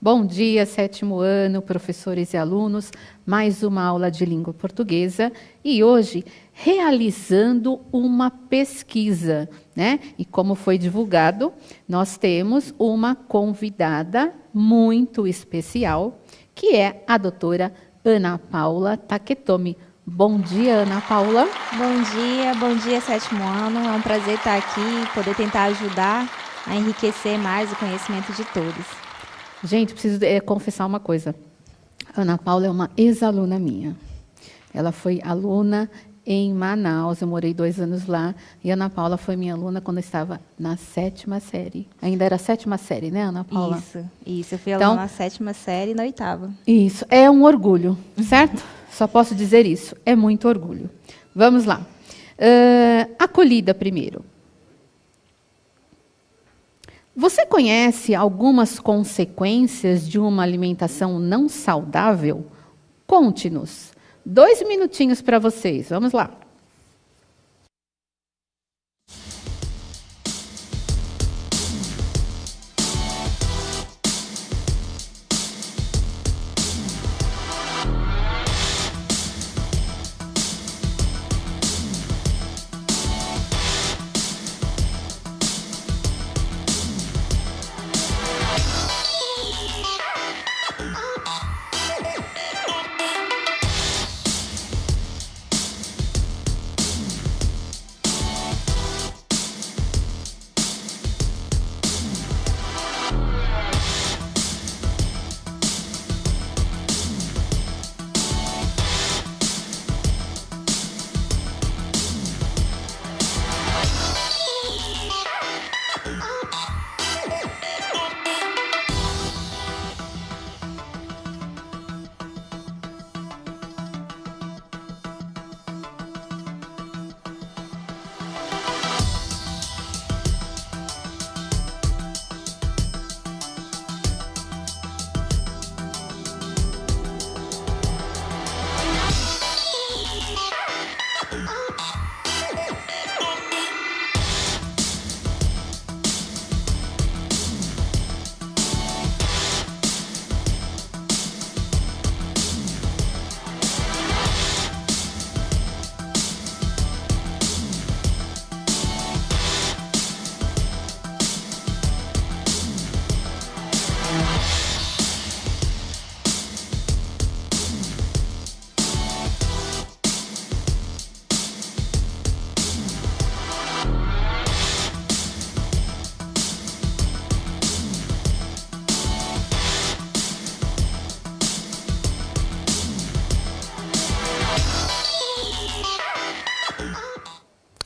Bom dia, sétimo ano, professores e alunos. Mais uma aula de língua portuguesa e hoje realizando uma pesquisa, né? E como foi divulgado, nós temos uma convidada muito especial, que é a doutora Ana Paula Taketomi. Bom dia, Ana Paula. Bom dia, sétimo ano. É um prazer estar aqui e poder tentar ajudar a enriquecer mais o conhecimento de todos. Gente, preciso confessar uma coisa. A Ana Paula é uma ex-aluna minha. Ela foi aluna em Manaus, eu morei 2 anos lá. E a Ana Paula foi minha aluna quando eu estava na 7ª série. Ainda era a 7ª série, né, Ana Paula? Isso. Eu fui aluna na 7ª série e na 8ª. Isso, é um orgulho, certo? Só posso dizer isso, é muito orgulho. Vamos lá. Acolhida primeiro. Você conhece algumas consequências de uma alimentação não saudável? Conte-nos. 2 minutinhos para vocês, vamos lá.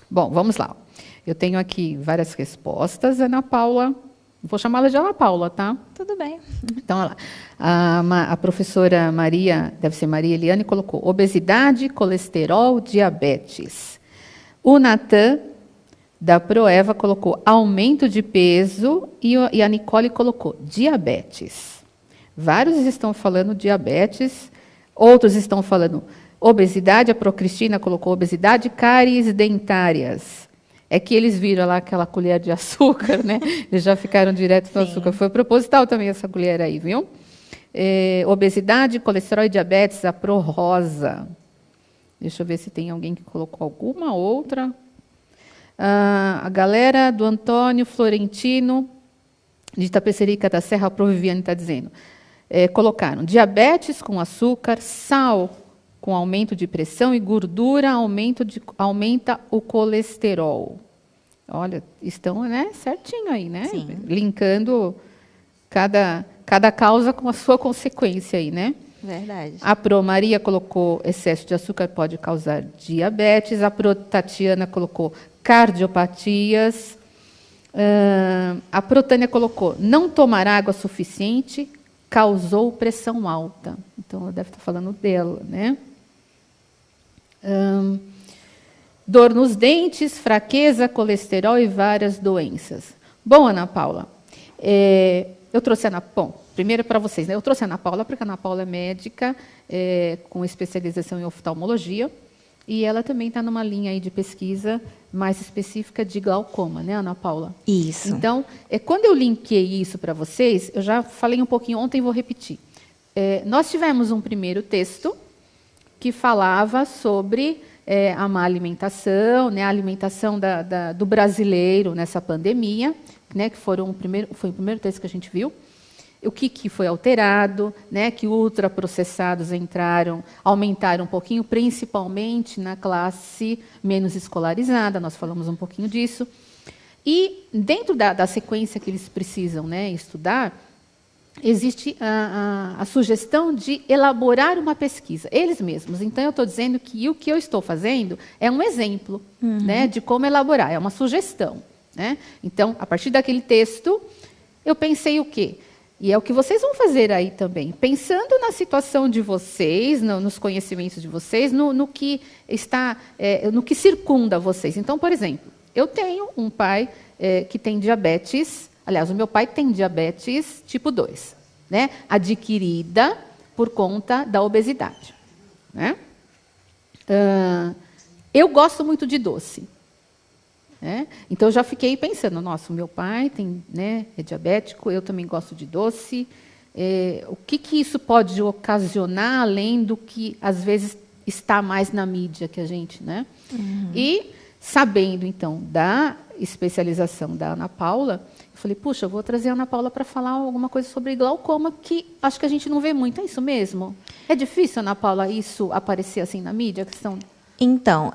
Bom, vamos lá. Eu tenho aqui várias respostas, Ana Paula. Vou chamá-la de Ana Paula, tá? Tudo bem. Então, olha lá. A professora Maria, deve ser Maria Eliane, colocou obesidade, colesterol, diabetes. O Natan, da Proeva, colocou aumento de peso e a Nicole colocou diabetes. Vários estão falando diabetes, outros estão falando obesidade, a Procristina colocou obesidade, cáries dentárias. É que eles viram lá aquela colher de açúcar, né? Eles já ficaram direto no açúcar. Foi proposital também essa colher aí, viu? Obesidade, colesterol e diabetes, a Pro Rosa. Deixa eu ver se tem alguém que colocou alguma outra. A galera do Antônio Florentino, de Itapecerica da Serra, a Pro Viviane está dizendo. Colocaram diabetes com açúcar, sal com aumento de pressão e gordura aumenta o colesterol. Olha, estão, né, certinho aí, né? Sim. Linkando cada causa com a sua consequência aí, né? Verdade. A Pro Maria colocou excesso de açúcar pode causar diabetes. A Pro Tatiana colocou cardiopatias. A Pro Tânia colocou não tomar água suficiente causou pressão alta. Então, ela deve estar falando dela, né? Dor nos dentes, fraqueza, colesterol e várias doenças. Bom, Ana Paula, eu trouxe a Ana Paula, primeiro para vocês, né? Eu trouxe a Ana Paula porque a Ana Paula é médica com especialização em oftalmologia e ela também está numa linha aí de pesquisa mais específica de glaucoma, né, Ana Paula? Isso. Então, quando eu linkei isso para vocês, eu já falei um pouquinho ontem e vou repetir. Nós tivemos um primeiro texto que falava sobre a má alimentação, né, a alimentação do brasileiro nessa pandemia, né, que foi o primeiro texto que a gente viu. O que foi alterado, né, que ultraprocessados aumentaram um pouquinho, principalmente na classe menos escolarizada, nós falamos um pouquinho disso. E dentro da sequência que eles precisam, né, estudar, existe a sugestão de elaborar uma pesquisa, eles mesmos. Então, eu estou dizendo que o que eu estou fazendo é um exemplo, né, de como elaborar, é uma sugestão. Né? Então, a partir daquele texto, eu pensei o quê? E é o que vocês vão fazer aí também, pensando na situação de vocês, nos conhecimentos de vocês, no que está, no que circunda vocês. Então, por exemplo, eu tenho um pai que tem diabetes, aliás, o meu pai tem diabetes tipo 2, né? Adquirida por conta da obesidade. Né? Eu gosto muito de doce. Então, eu já fiquei pensando, nossa, o meu pai é diabético, eu também gosto de doce. O que isso pode ocasionar, além do que, às vezes, está mais na mídia que a gente... Né? E, sabendo, então, da especialização da Ana Paula, eu falei, puxa, eu vou trazer a Ana Paula para falar alguma coisa sobre glaucoma, que acho que a gente não vê muito. É isso mesmo? É difícil, Ana Paula, isso aparecer assim na mídia? A questão... Então,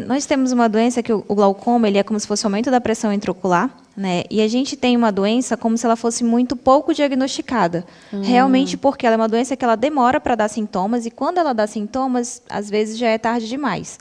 nós temos uma doença que o glaucoma ele é como se fosse o aumento da pressão intraocular, né? E a gente tem uma doença como se ela fosse muito pouco diagnosticada. Realmente porque ela é uma doença que ela demora para dar sintomas, e quando ela dá sintomas, às vezes já é tarde demais.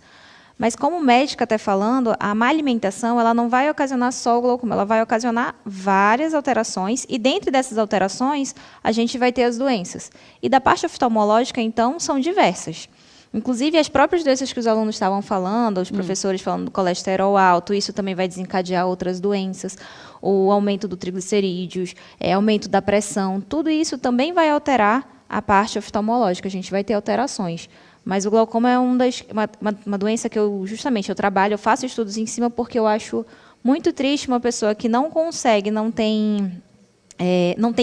Mas como médica está falando, a má alimentação ela não vai ocasionar só o glaucoma, ela vai ocasionar várias alterações, e dentro dessas alterações, a gente vai ter as doenças. E da parte oftalmológica, então, são diversas. Inclusive, as próprias doenças que os alunos estavam falando, os professores falando do colesterol alto, isso também vai desencadear outras doenças, o aumento do triglicerídeos, aumento da pressão, tudo isso também vai alterar a parte oftalmológica, a gente vai ter alterações. Mas o glaucoma é uma doença que eu trabalho, eu faço estudos em cima porque eu acho muito triste uma pessoa que não consegue, não tem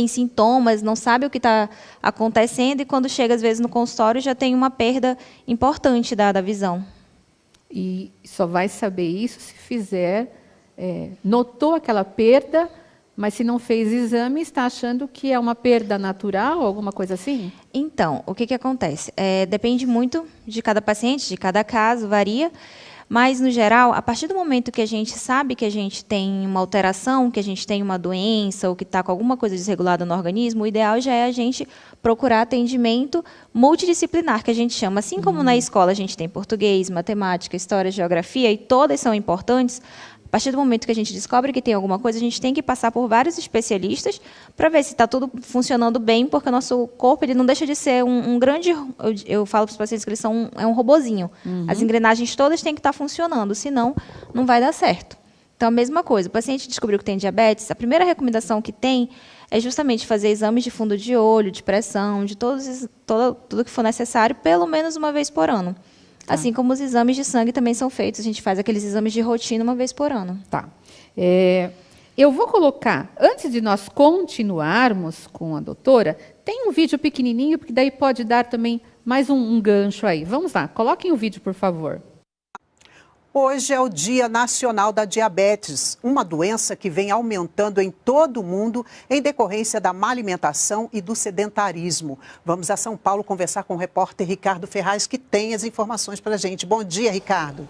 sintomas, não sabe o que está acontecendo, e quando chega, às vezes, no consultório, já tem uma perda importante da visão. E só vai saber isso se fizer, notou aquela perda, mas se não fez exame, está achando que é uma perda natural, alguma coisa assim? Então, o que acontece? Depende muito de cada paciente, de cada caso, varia. Mas, no geral, a partir do momento que a gente sabe que a gente tem uma alteração, que a gente tem uma doença ou que está com alguma coisa desregulada no organismo, o ideal já é a gente procurar atendimento multidisciplinar, que a gente chama. Assim como na escola a gente tem português, matemática, história, geografia, e todas são importantes, a partir do momento que a gente descobre que tem alguma coisa, a gente tem que passar por vários especialistas para ver se está tudo funcionando bem, porque o nosso corpo ele não deixa de ser um grande... Eu falo para os pacientes que eles são um robozinho. As engrenagens todas têm que estar funcionando, senão não vai dar certo. Então, a mesma coisa. O paciente descobriu que tem diabetes, a primeira recomendação que tem é justamente fazer exames de fundo de olho, de pressão, de tudo que for necessário, pelo menos uma vez por ano. Assim como os exames de sangue também são feitos, a gente faz aqueles exames de rotina uma vez por ano. Tá. Eu vou colocar, antes de nós continuarmos com a doutora, tem um vídeo pequenininho, porque daí pode dar também mais um gancho aí. Vamos lá, coloquem o vídeo, por favor. Hoje é o Dia Nacional da Diabetes, uma doença que vem aumentando em todo o mundo em decorrência da má alimentação e do sedentarismo. Vamos a São Paulo conversar com o repórter Ricardo Ferraz, que tem as informações para a gente. Bom dia, Ricardo.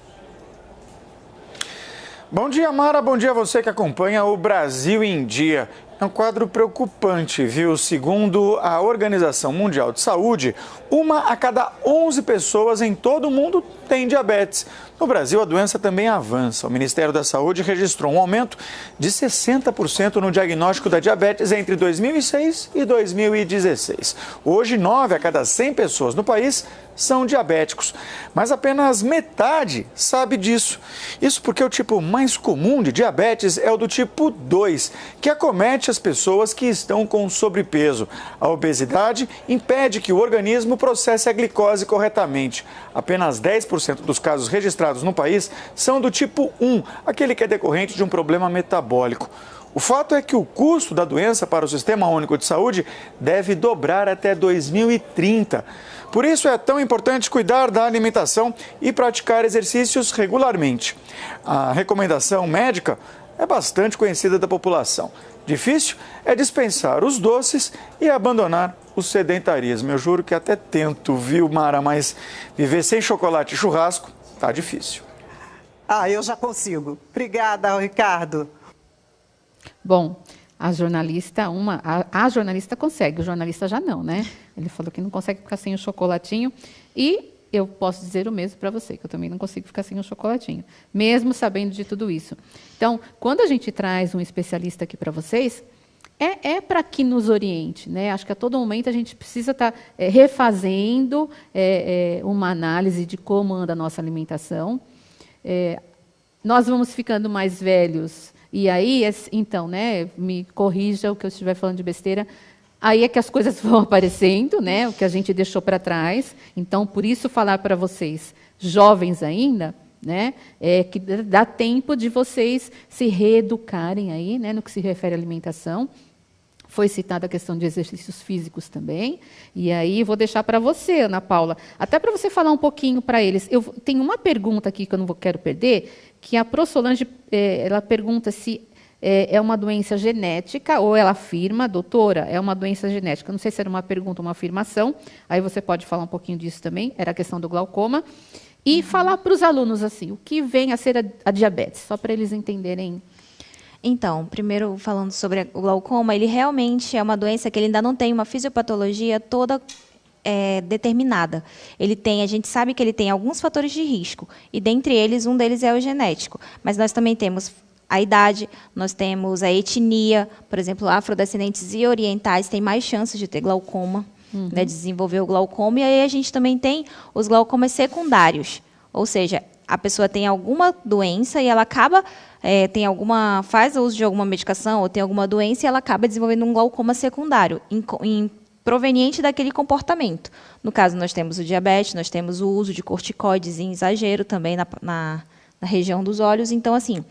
Bom dia, Mara. Bom dia a você que acompanha o Brasil em Dia. É um quadro preocupante, viu? Segundo a Organização Mundial de Saúde, 1 a cada 11 pessoas em todo o mundo tem diabetes. No Brasil, a doença também avança. O Ministério da Saúde registrou um aumento de 60% no diagnóstico da diabetes entre 2006 e 2016. Hoje, 9 a cada 100 pessoas no país são diabéticos, mas apenas metade sabe disso. Isso porque o tipo mais comum de diabetes é o do tipo 2, que acomete as pessoas que estão com sobrepeso. A obesidade impede que o organismo processe a glicose corretamente. Apenas 10% dos casos registrados no país são do tipo 1, aquele que é decorrente de um problema metabólico. O fato é que o custo da doença para o Sistema Único de Saúde deve dobrar até 2030. Por isso é tão importante cuidar da alimentação e praticar exercícios regularmente. A recomendação médica é bastante conhecida da população. Difícil é dispensar os doces e abandonar o sedentarismo. Eu juro que até tento, viu, Mara, mas viver sem chocolate e churrasco tá difícil. Eu já consigo. Obrigada, Ricardo. Bom, a jornalista consegue, o jornalista já não, né? Ele falou que não consegue ficar sem o chocolatinho e eu posso dizer o mesmo para você, que eu também não consigo ficar sem o chocolatinho, mesmo sabendo de tudo isso. Então, quando a gente traz um especialista aqui para vocês, é para que nos oriente, né? Acho que a todo momento a gente precisa estar refazendo uma análise de como anda a nossa alimentação. Nós vamos ficando mais velhos. E aí, então, né, me corrija o que eu estiver falando de besteira, aí é que as coisas vão aparecendo, né, o que a gente deixou para trás. Então, por isso falar para vocês, jovens ainda, né, que dá tempo de vocês se reeducarem aí, né, no que se refere à alimentação. Foi citada a questão de exercícios físicos também. E aí, vou deixar para você, Ana Paula, até para você falar um pouquinho para eles. Eu tenho uma pergunta aqui que eu não quero perder, que a Pro Solange, ela pergunta se é uma doença genética, ou ela afirma, doutora, é uma doença genética. Não sei se era uma pergunta ou uma afirmação, aí você pode falar um pouquinho disso também, era a questão do glaucoma. E falar para os alunos, assim, o que vem a ser a diabetes, só para eles entenderem. Então, primeiro falando sobre o glaucoma, ele realmente é uma doença que ele ainda não tem uma fisiopatologia toda determinada. A gente sabe que ele tem alguns fatores de risco, e dentre eles, um deles é o genético. Mas nós também temos a idade, nós temos a etnia, por exemplo, afrodescendentes e orientais têm mais chances de ter glaucoma, né, de desenvolver o glaucoma, e aí a gente também tem os glaucomas secundários, ou seja, a pessoa tem alguma doença e ela acaba, faz uso de alguma medicação ou tem alguma doença e ela acaba desenvolvendo um glaucoma secundário, proveniente daquele comportamento. No caso, nós temos o diabetes, nós temos o uso de corticoides em exagero também na região dos olhos. Então, assim,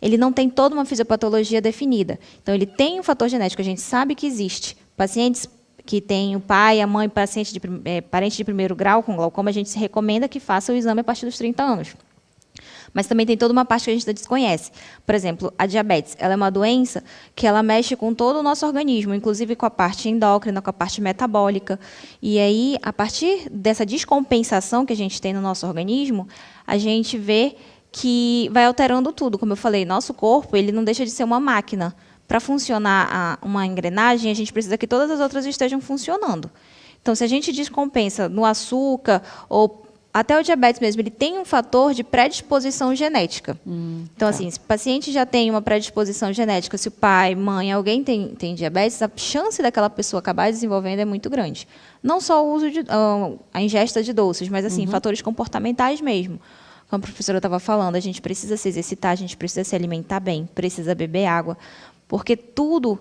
ele não tem toda uma fisiopatologia definida. Então, ele tem um fator genético, a gente sabe que existe. Pacientes que têm o pai, a mãe, parente de primeiro grau com glaucoma, a gente se recomenda que faça o exame a partir dos 30 anos. Mas também tem toda uma parte que a gente desconhece. Por exemplo, a diabetes, ela é uma doença que ela mexe com todo o nosso organismo, inclusive com a parte endócrina, com a parte metabólica. E aí, a partir dessa descompensação que a gente tem no nosso organismo, a gente vê que vai alterando tudo. Como eu falei, nosso corpo ele não deixa de ser uma máquina. Para funcionar uma engrenagem, a gente precisa que todas as outras estejam funcionando. Então, se a gente descompensa no açúcar ou até o diabetes mesmo, ele tem um fator de predisposição genética. Então, assim, se o paciente já tem uma predisposição genética, se o pai, mãe, alguém tem diabetes, a chance daquela pessoa acabar desenvolvendo é muito grande. Não só o uso a ingesta de doces, mas, assim, fatores comportamentais mesmo. Como a professora estava falando, a gente precisa se exercitar, a gente precisa se alimentar bem, precisa beber água, porque tudo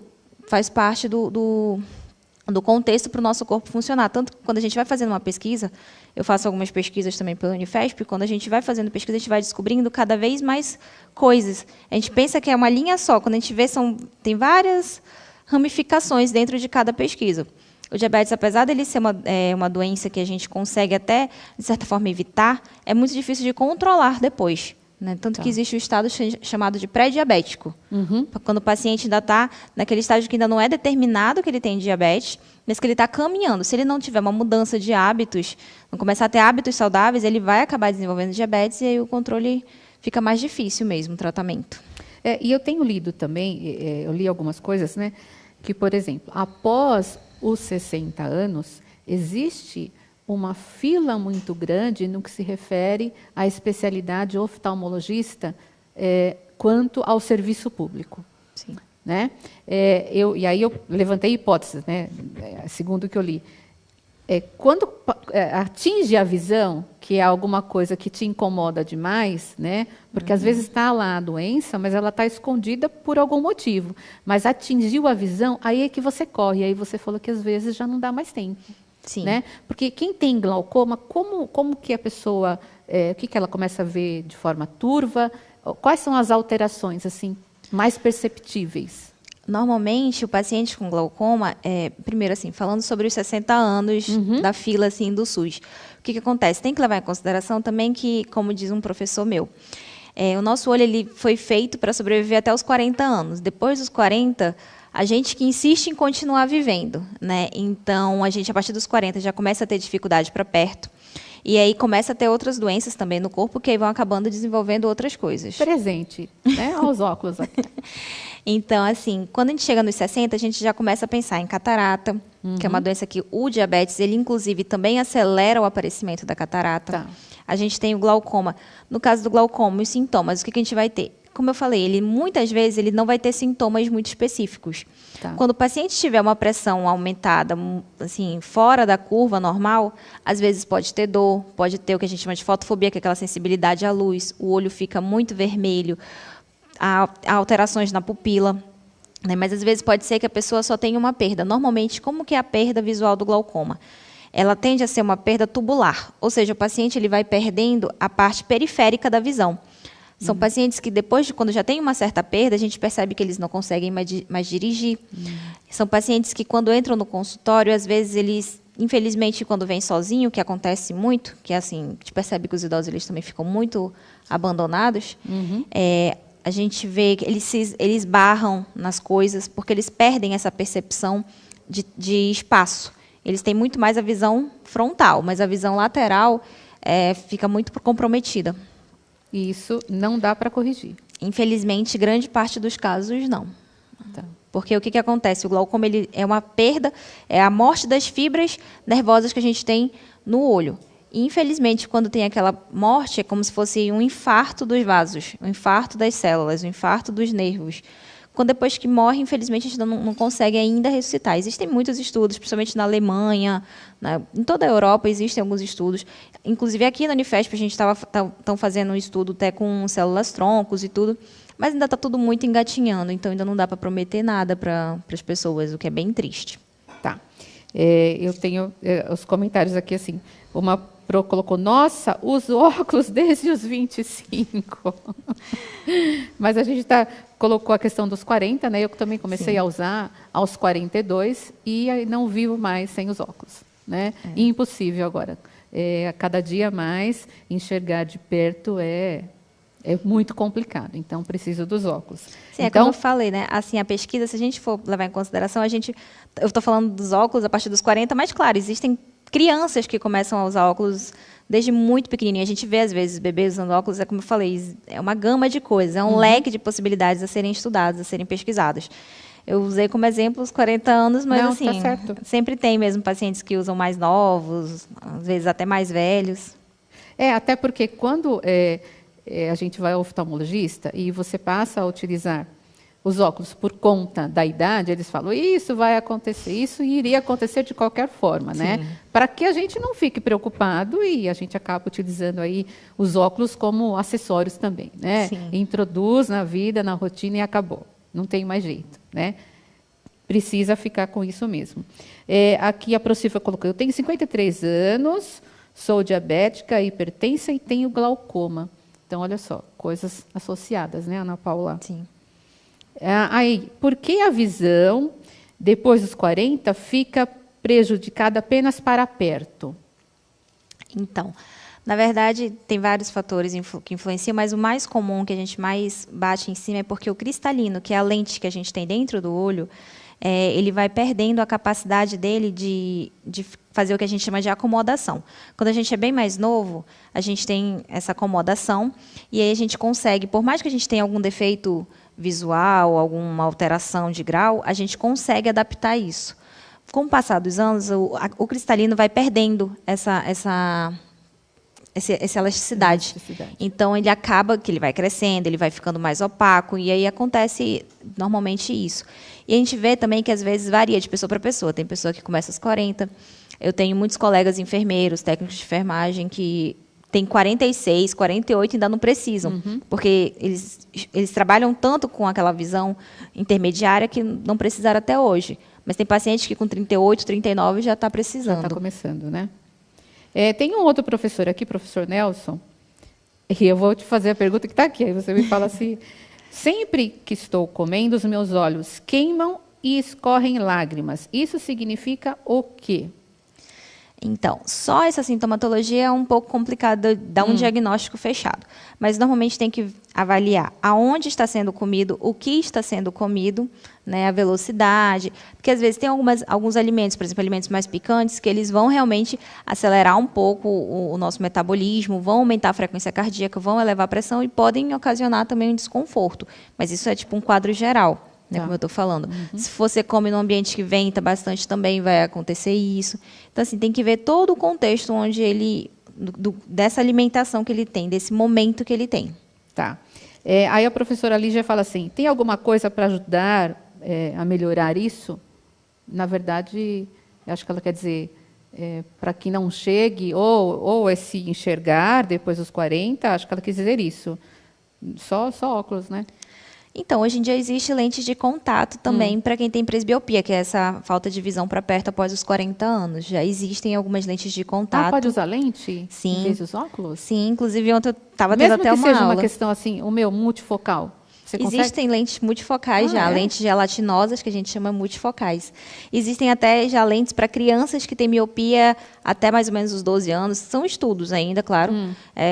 faz parte do contexto para o nosso corpo funcionar. Tanto que quando a gente vai fazendo uma pesquisa, eu faço algumas pesquisas também pela Unifesp, quando a gente vai fazendo pesquisa, a gente vai descobrindo cada vez mais coisas. A gente pensa que é uma linha só, quando a gente vê, tem várias ramificações dentro de cada pesquisa. O diabetes, apesar dele ser uma doença que a gente consegue até, de certa forma, evitar, é muito difícil de controlar depois. Né? Tanto que existe o estado chamado de pré-diabético. Quando o paciente ainda está naquele estágio que ainda não é determinado que ele tem diabetes, mas que ele está caminhando. Se ele não tiver uma mudança de hábitos, não começar a ter hábitos saudáveis, ele vai acabar desenvolvendo diabetes e aí o controle fica mais difícil mesmo, o tratamento. E eu tenho lido também, eu li algumas coisas, né, que, por exemplo, após os 60 anos, existe uma fila muito grande no que se refere à especialidade oftalmologista quanto ao serviço público. Sim. Né? E aí eu levantei hipóteses, né? Segundo o que eu li. Quando atinge a visão, que é alguma coisa que te incomoda demais, né? Porque às vezes está lá a doença, mas ela está escondida por algum motivo. Mas atingiu a visão, aí é que você corre. Aí você falou que às vezes já não dá mais tempo. Sim. Né? Porque quem tem glaucoma, como que a pessoa, o que ela começa a ver de forma turva? Quais são as alterações assim mais perceptíveis? Normalmente, o paciente com glaucoma, primeiro assim, falando sobre os 60 anos da fila assim, do SUS, o que acontece? Tem que levar em consideração também que, como diz um professor meu, o nosso olho ele foi feito para sobreviver até os 40 anos. Depois dos 40, a gente que insiste em continuar vivendo, né? Então, a gente, a partir dos 40, já começa a ter dificuldade para perto. E aí começa a ter outras doenças também no corpo, que aí vão acabando desenvolvendo outras coisas. Presente, né? Olha os óculos aqui. Então, assim, quando a gente chega nos 60, a gente já começa a pensar em catarata, que é uma doença que o diabetes, ele inclusive também acelera o aparecimento da catarata. Tá. A gente tem o glaucoma. No caso do glaucoma, os sintomas, o que a gente vai ter? Como eu falei, ele muitas vezes ele não vai ter sintomas muito específicos. Tá. Quando o paciente tiver uma pressão aumentada, assim, fora da curva normal, às vezes pode ter dor, pode ter o que a gente chama de fotofobia, que é aquela sensibilidade à luz, o olho fica muito vermelho, há alterações na pupila, né? Mas às vezes pode ser que a pessoa só tenha uma perda. Normalmente, como que é a perda visual do glaucoma? Ela tende a ser uma perda tubular, ou seja, o paciente ele vai perdendo a parte periférica da visão. São pacientes que, depois de quando já tem uma certa perda, a gente percebe que eles não conseguem mais dirigir. São pacientes que, quando entram no consultório, às vezes eles, infelizmente, quando vêm sozinho, que acontece muito, que assim, a gente percebe que os idosos eles também ficam muito abandonados, a gente vê que eles barram nas coisas, porque eles perdem essa percepção de espaço. Eles têm muito mais a visão frontal, mas a visão lateral fica muito comprometida. Isso não dá para corrigir. Infelizmente, grande parte dos casos, não. Tá. Porque o que acontece? O glaucoma ele é uma perda, é a morte das fibras nervosas que a gente tem no olho. E, infelizmente, quando tem aquela morte, é como se fosse um infarto dos vasos, um infarto das células, um infarto dos nervos. Quando depois que morre, infelizmente, a gente não consegue ainda ressuscitar. Existem muitos estudos, principalmente na Alemanha, em toda a Europa existem alguns estudos. Inclusive, aqui na Unifesp, a gente estão fazendo um estudo até com células troncos e tudo, mas ainda está tudo muito engatinhando, então ainda não dá para prometer nada para as pessoas, o que é bem triste. Tá. Eu tenho os comentários aqui, assim, uma Pro colocou, nossa, uso óculos desde os 25. Mas a gente colocou a questão dos 40, né? Eu também comecei a usar aos 42 e aí não vivo mais sem os óculos, né? Impossível agora. A cada dia mais, enxergar de perto é muito complicado, então preciso dos óculos. Sim, então, como eu falei, né? Assim, a pesquisa, se a gente for levar em consideração, eu estou falando dos óculos a partir dos 40, mas claro, existem crianças que começam a usar óculos desde muito pequenininho. A gente vê, às vezes, bebês usando óculos, como eu falei, é uma gama de coisas, é um leque de possibilidades a serem estudadas, a serem pesquisadas. Eu usei como exemplo os 40 anos, mas, assim, tá certo. Sempre tem mesmo pacientes que usam mais novos, às vezes até mais velhos. Até porque quando a gente vai ao oftalmologista e você passa a utilizar os óculos por conta da idade, eles falam, isso vai acontecer, isso iria acontecer de qualquer forma, né? Para que a gente não fique preocupado e a gente acaba utilizando aí os óculos como acessórios também, né? Sim. Introduz na vida, na rotina e acabou. Não tem mais jeito, né? Precisa ficar com isso mesmo. Aqui a Procifra colocou, eu tenho 53 anos, sou diabética, hipertensa e tenho glaucoma. Então, olha só, coisas associadas, né, Ana Paula? Sim. Aí, por que a visão, depois dos 40, fica prejudicada apenas para perto? Então, na verdade, tem vários fatores que influenciam, mas o mais comum, que a gente mais bate em cima, é porque o cristalino, que é a lente que a gente tem dentro do olho, ele vai perdendo a capacidade dele de fazer o que a gente chama de acomodação. Quando a gente é bem mais novo, a gente tem essa acomodação, e aí a gente consegue, por mais que a gente tenha algum defeito visual, alguma alteração de grau, a gente consegue adaptar isso. com o passar dos anos, o cristalino vai perdendo essa elasticidade. Então, ele acaba que ele vai crescendo, ele vai ficando mais opaco, e aí acontece normalmente isso. E a gente vê também que, às vezes, varia de pessoa para pessoa. Tem pessoa que começa aos 40. Eu tenho muitos colegas enfermeiros, técnicos de enfermagem, que têm 46, 48 e ainda não precisam, porque eles trabalham tanto com aquela visão intermediária que não precisaram até hoje. Mas tem paciente que com 38, 39 já está precisando. Já está começando, né? Tem um outro professor aqui, professor Nelson, e eu vou te fazer a pergunta que está aqui, aí você me fala assim, sempre que estou comendo, os meus olhos queimam e escorrem lágrimas. Isso significa o quê? Então, só essa sintomatologia é um pouco complicado de dar um diagnóstico fechado. Mas, normalmente, tem que avaliar aonde está sendo comido, o que está sendo comido, né, a velocidade. Porque, às vezes, tem alguns alimentos, por exemplo, alimentos mais picantes, que eles vão realmente acelerar um pouco o nosso metabolismo, vão aumentar a frequência cardíaca, vão elevar a pressão e podem ocasionar também um desconforto. Mas isso é tipo um quadro geral. Né, como eu estou falando. Se você come num ambiente que venta bastante, também vai acontecer isso. Então, assim, tem que ver todo o contexto onde ele, dessa alimentação que ele tem, desse momento que ele tem. Tá. Aí a professora Lígia fala assim, tem alguma coisa para ajudar a melhorar isso? Na verdade, eu acho que ela quer dizer, para que não chegue, ou se enxergar depois dos 40, acho que ela quis dizer isso. Só óculos, né? Então, hoje em dia existe lentes de contato também para quem tem presbiopia, que é essa falta de visão para perto após os 40 anos. Já existem algumas lentes de contato. Pode usar lente? Sim. Em vez dos óculos? Sim, inclusive ontem eu estava tendo até uma aula. Mesmo que seja uma questão assim, multifocal, você consegue? Existem lentes multifocais lentes gelatinosas, que a gente chama multifocais. Existem até já lentes para crianças que têm miopia até mais ou menos os 12 anos. São estudos ainda, claro,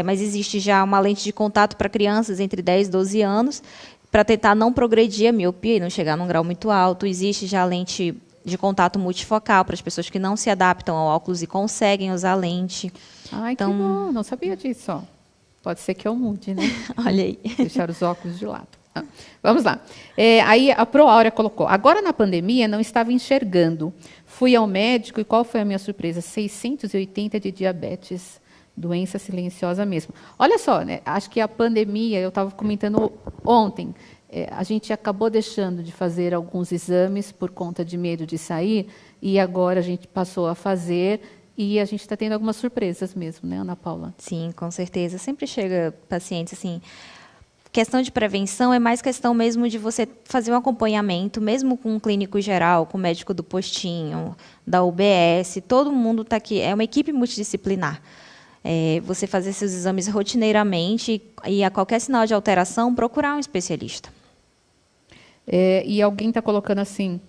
mas existe já uma lente de contato para crianças entre 10 e 12 anos, para tentar não progredir a miopia e não chegar num grau muito alto. Existe já lente de contato multifocal para as pessoas que não se adaptam ao óculos e conseguem usar lente. Ai, então, que bom, não sabia disso. Ó. Pode ser que eu mude, né? Olha aí. Deixar os óculos de lado. Vamos lá. Aí a ProAurea colocou, agora na pandemia não estava enxergando. Fui ao médico e qual foi a minha surpresa? 680 de diabetes. Doença silenciosa mesmo. Olha só, né? Acho que a pandemia, eu estava comentando ontem, a gente acabou deixando de fazer alguns exames por conta de medo de sair, e agora a gente passou a fazer, e a gente está tendo algumas surpresas mesmo, né, Ana Paula? Sim, com certeza. Sempre chega pacientes assim. Questão de prevenção é mais questão mesmo de você fazer um acompanhamento, mesmo com um clínico geral, com o médico do postinho, da UBS, todo mundo está aqui. É uma equipe multidisciplinar. Você fazer seus exames rotineiramente e a qualquer sinal de alteração, procurar um especialista. E alguém está colocando assim,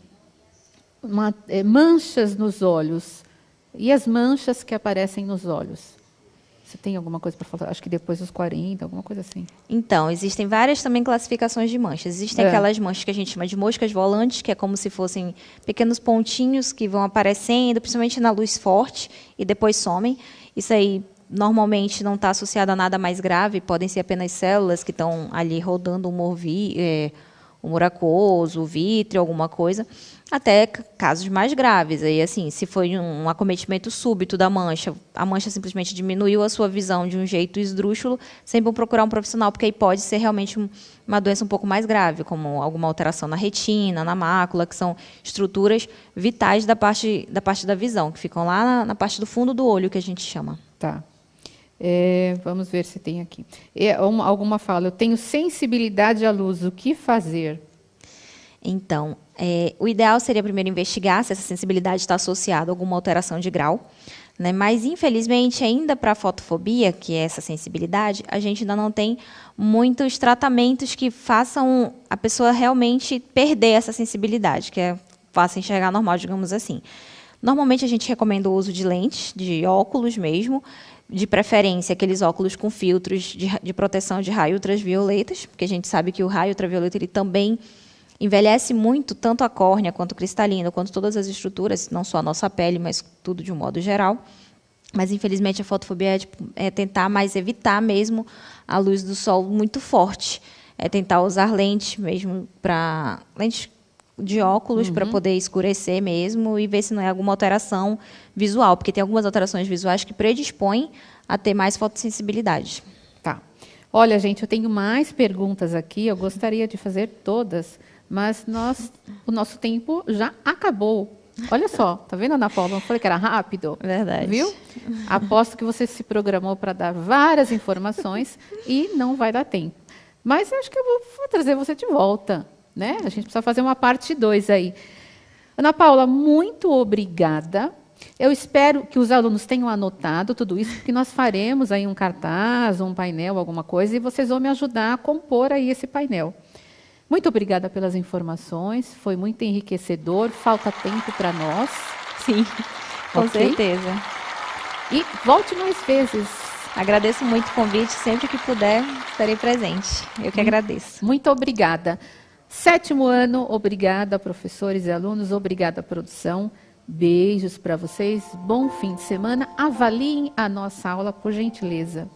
manchas nos olhos. E as manchas que aparecem nos olhos? Você tem alguma coisa para falar? Acho que depois dos 40, alguma coisa assim. Então, existem várias também classificações de manchas. Existem aquelas manchas que a gente chama de moscas volantes, que é como se fossem pequenos pontinhos que vão aparecendo, principalmente na luz forte, e depois somem. Isso aí normalmente não está associado a nada mais grave, podem ser apenas células que estão ali rodando o humor aquoso, o vítreo, alguma coisa, até casos mais graves. Aí, assim, se foi um acometimento súbito da mancha, a mancha simplesmente diminuiu a sua visão de um jeito esdrúxulo, sempre procurar um profissional, porque aí pode ser realmente uma doença um pouco mais grave, como alguma alteração na retina, na mácula, que são estruturas vitais da parte da visão, que ficam lá na parte do fundo do olho, que a gente chama. Tá. Vamos ver se tem aqui. Alguma fala, eu tenho sensibilidade à luz, o que fazer? Então, o ideal seria primeiro investigar se essa sensibilidade está associada a alguma alteração de grau, né? Mas, infelizmente, ainda para a fotofobia, que é essa sensibilidade, a gente ainda não tem muitos tratamentos que façam a pessoa realmente perder essa sensibilidade, que faça enxergar normal, digamos assim. Normalmente, a gente recomenda o uso de lentes, de óculos mesmo, de preferência aqueles óculos com filtros de proteção de raio ultravioletas, porque a gente sabe que o raio ultravioleta ele também envelhece muito, tanto a córnea, quanto o cristalino, quanto todas as estruturas, não só a nossa pele, mas tudo de um modo geral. Mas, infelizmente, a fotofobia é tentar mais evitar mesmo a luz do sol muito forte. É tentar usar lentes mesmo lentes de óculos para poder escurecer mesmo e ver se não é alguma alteração visual, porque tem algumas alterações visuais que predispõem a ter mais fotossensibilidade. Tá. Olha, gente, eu tenho mais perguntas aqui, eu gostaria de fazer todas, mas o nosso tempo já acabou. Olha só, tá vendo, Ana Paula? Eu falei que era rápido? Verdade. Viu? Aposto que você se programou para dar várias informações e não vai dar tempo. Mas eu acho que eu vou trazer você de volta, né? A gente precisa fazer uma parte 2 aí. Ana Paula, muito obrigada. Eu espero que os alunos tenham anotado tudo isso, porque nós faremos aí um cartaz, um painel, alguma coisa, e vocês vão me ajudar a compor aí esse painel. Muito obrigada pelas informações, foi muito enriquecedor, falta tempo para nós. Sim, com certeza. E volte mais vezes. Agradeço muito o convite, sempre que puder, estarei presente. Eu que agradeço. Muito obrigada. 7º ano, obrigada, professores e alunos, obrigada, produção. Beijos para vocês, bom fim de semana. Avaliem a nossa aula, por gentileza.